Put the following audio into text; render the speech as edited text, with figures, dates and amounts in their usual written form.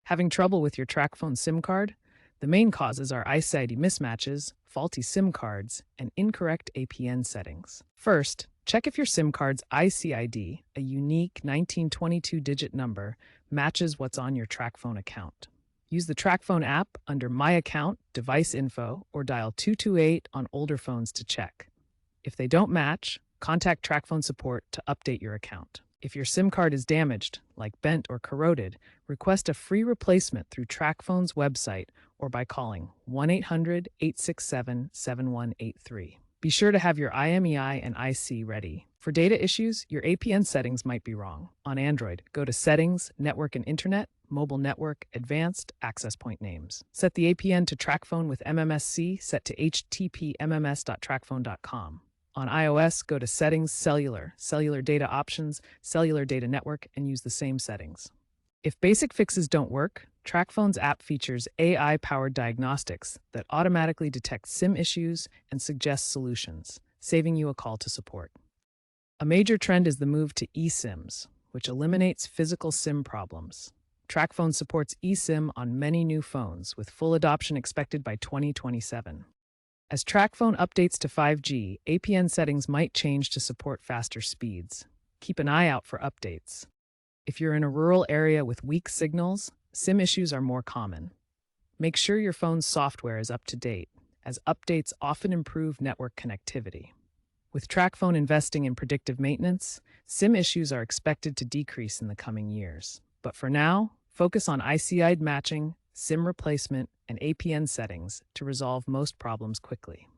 Having trouble with your Tracfone SIM card? The main causes are ICCID mismatches, faulty SIM cards, and incorrect APN settings. First, check if your SIM card's ICID, a unique 1922-digit number, matches what's on your Tracfone account. Use the Tracfone app under My Account, Device Info, or dial 228 on older phones to check. If they don't match, contact Tracfone support to update your account. If your SIM card is damaged, like bent or corroded, request a free replacement through Tracfone's website or by calling 1-800-867-7183. Be sure to have your IMEI and IC ready. For data issues, your APN settings might be wrong. On Android, go to Settings, Network and Internet, Mobile Network, Advanced, Access Point Names. Set the APN to Tracfone with MMSC set to http://mms.tracfone.com. On iOS, go to Settings, Cellular, Cellular Data Options, Cellular Data Network, and use the same settings. If basic fixes don't work, Tracfone's app features AI-powered diagnostics that automatically detect SIM issues and suggest solutions, saving you a call to support. A major trend is the move to eSIMs, which eliminates physical SIM problems. Tracfone supports eSIM on many new phones, with full adoption expected by 2027. As Tracfone updates to 5G, APN settings might change to support faster speeds. Keep an eye out for updates. If you're in a rural area with weak signals, SIM issues are more common. Make sure your phone's software is up to date, as updates often improve network connectivity. With Tracfone investing in predictive maintenance, SIM issues are expected to decrease in the coming years. But for now, focus on ICCID matching, SIM replacement, and APN settings to resolve most problems quickly.